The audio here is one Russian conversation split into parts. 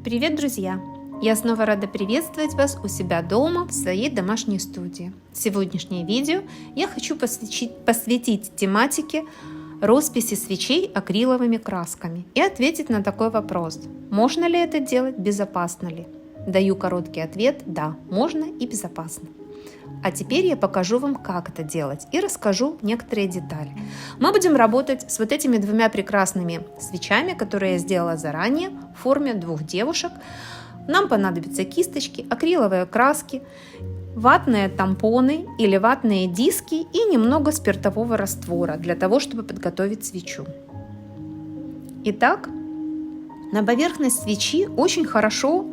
Привет, друзья! Я снова рада приветствовать вас у себя дома в своей домашней студии. Сегодняшнее видео я хочу посвятить тематике росписи свечей акриловыми красками и ответить на такой вопрос: можно ли это делать, безопасно ли? Даю короткий ответ: да, можно и безопасно. А теперь я покажу вам, как это делать, и расскажу некоторые детали. Мы будем работать с вот этими двумя прекрасными свечами, которые я сделала заранее в форме двух девушек. Нам понадобятся кисточки, акриловые краски, ватные тампоны или ватные диски и немного спиртового раствора для того, чтобы подготовить свечу. Итак, на поверхность свечи очень хорошо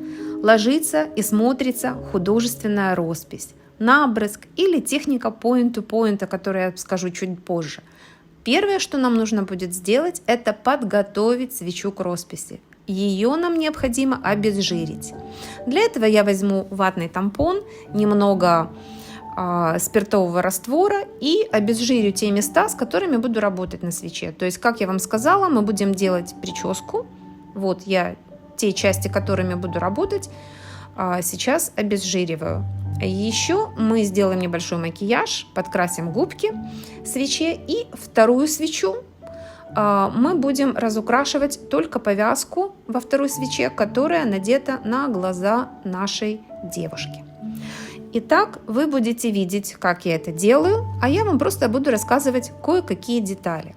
ложится и смотрится художественная роспись, наброск или техника point-to-point, о которой я скажу чуть позже. Первое, что нам нужно будет сделать, это подготовить свечу к росписи. Ее нам необходимо обезжирить. Для этого я возьму ватный тампон, немного спиртового раствора и обезжирю те места, с которыми буду работать на свече. То есть, как я вам сказала, мы будем делать прическу. Вот я те части, которыми буду работать, сейчас обезжириваю. Еще мы сделаем небольшой макияж, подкрасим губки свече, и вторую свечу мы будем разукрашивать только повязку во второй свече, которая надета на глаза нашей девушки. Итак, вы будете видеть, как я это делаю, а я вам просто буду рассказывать кое-какие детали.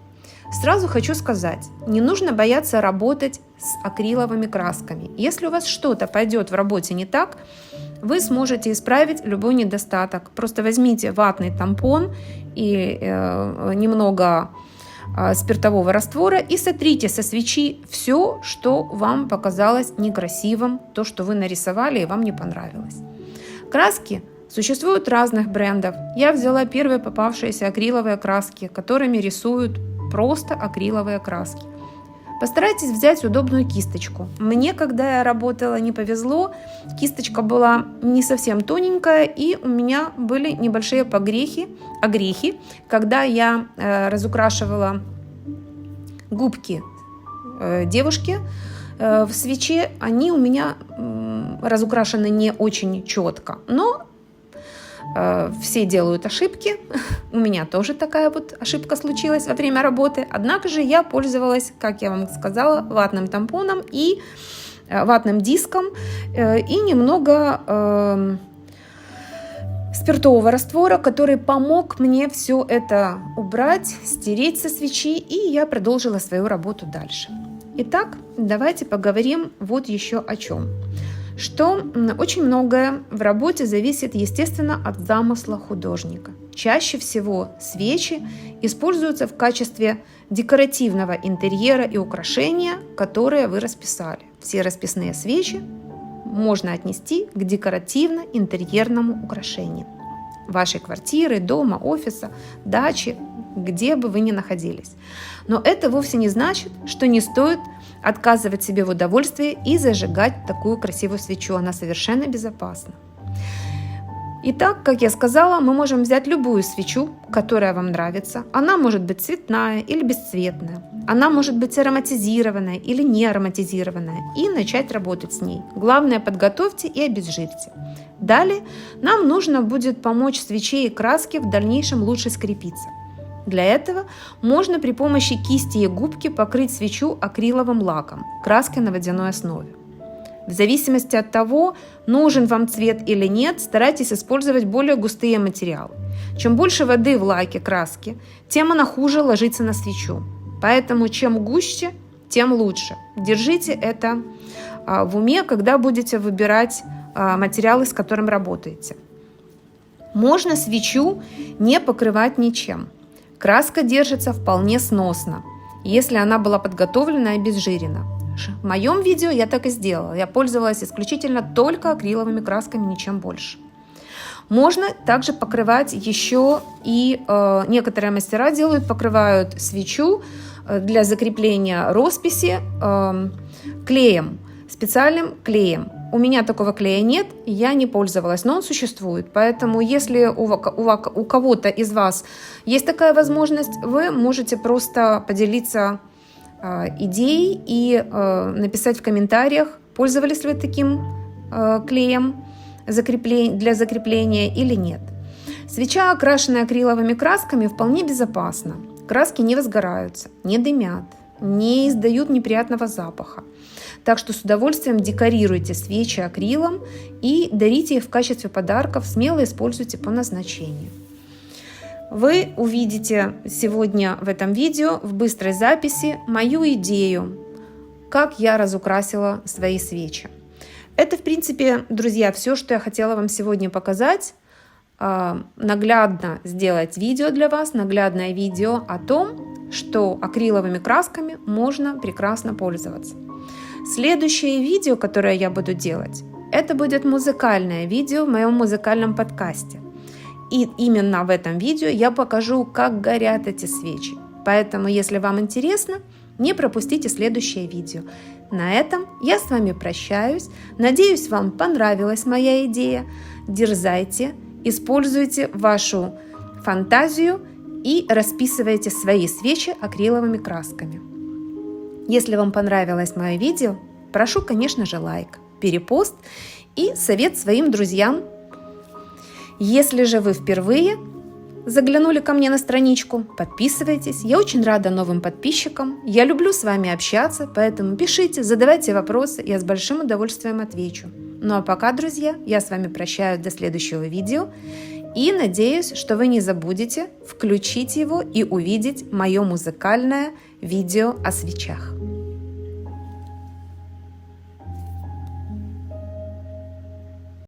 Сразу хочу сказать, не нужно бояться работать с акриловыми красками. Если у вас что-то пойдет в работе не так, вы сможете исправить любой недостаток. Просто возьмите ватный тампон и немного спиртового раствора и сотрите со свечи все, что вам показалось некрасивым, то, что вы нарисовали и вам не понравилось. Краски существуют разных брендов. Я взяла первые попавшиеся акриловые краски, которыми рисуют просто акриловые краски. Постарайтесь взять удобную кисточку. Мне, когда я работала, не повезло. Кисточка была не совсем тоненькая, и у меня были небольшие огрехи, когда я разукрашивала губки девушки в свече. Они у меня разукрашены не очень четко, но все делают ошибки. У меня тоже такая вот ошибка случилась во время работы. Однако же я пользовалась, как я вам сказала, ватным тампоном и ватным диском и немного спиртового раствора, который помог мне все это убрать, стереть со свечи, и я продолжила свою работу дальше. Итак, давайте поговорим вот еще о чем. Что очень многое в работе зависит, естественно, от замысла художника. Чаще всего свечи используются в качестве декоративного интерьера и украшения, которые вы расписали. Все расписные свечи можно отнести к декоративно-интерьерному украшению вашей квартиры, дома, офиса, дачи, где бы вы ни находились. Но это вовсе не значит, что не стоит отказывать себе в удовольствии и зажигать такую красивую свечу. Она совершенно безопасна. Итак, как я сказала, мы можем взять любую свечу, которая вам нравится. Она может быть цветная или бесцветная. Она может быть ароматизированная или не ароматизированная. И начать работать с ней. Главное, подготовьте и обезжирьте. Далее нам нужно будет помочь свече и краске в дальнейшем лучше скрепиться. Для этого можно при помощи кисти и губки покрыть свечу акриловым лаком, краской на водяной основе. В зависимости от того, нужен вам цвет или нет, старайтесь использовать более густые материалы. Чем больше воды в лаке краски, тем она хуже ложится на свечу. Поэтому чем гуще, тем лучше. Держите это в уме, когда будете выбирать материалы, с которым работаете. Можно свечу не покрывать ничем. Краска держится вполне сносно, если она была подготовлена и обезжирена. В моем видео я так и сделала. Я пользовалась исключительно только акриловыми красками, ничем больше. Можно также покрывать еще и некоторые мастера покрывают свечу для закрепления росписи клеем, специальным клеем. У меня такого клея нет, я не пользовалась, но он существует. Поэтому, если у кого-то из вас есть такая возможность, вы можете просто поделиться идеей и написать в комментариях, Пользовались ли вы таким клеем для закрепления или нет? Свеча, окрашенная акриловыми красками, вполне безопасна. Краски не возгораются, не дымят, не издают неприятного запаха. Так что с удовольствием декорируйте свечи акрилом и дарите их в качестве подарков, смело используйте по назначению. Вы увидите сегодня в этом видео в быстрой записи мою идею, как я разукрасила свои свечи. Это, в принципе, друзья, все, что я хотела вам сегодня показать. Наглядно сделать видео для вас, наглядное видео о том, что акриловыми красками можно прекрасно пользоваться. Следующее видео, которое я буду делать, это будет музыкальное видео в моем музыкальном подкасте. И именно в этом видео я покажу, как горят эти свечи. Поэтому, если вам интересно, не пропустите следующее видео. На этом я с вами прощаюсь. Надеюсь, вам понравилась моя идея. Дерзайте, используйте вашу фантазию и расписывайте свои свечи акриловыми красками. Если вам понравилось мое видео, прошу, конечно же, лайк, перепост и совет своим друзьям. Если же вы впервые заглянули ко мне на страничку, подписывайтесь. Я очень рада новым подписчикам. Я люблю с вами общаться, поэтому пишите, задавайте вопросы, я с большим удовольствием отвечу. Ну а пока, друзья, я с вами прощаюсь до следующего видео и надеюсь, что вы не забудете включить его и увидеть мое музыкальное видео о свечах.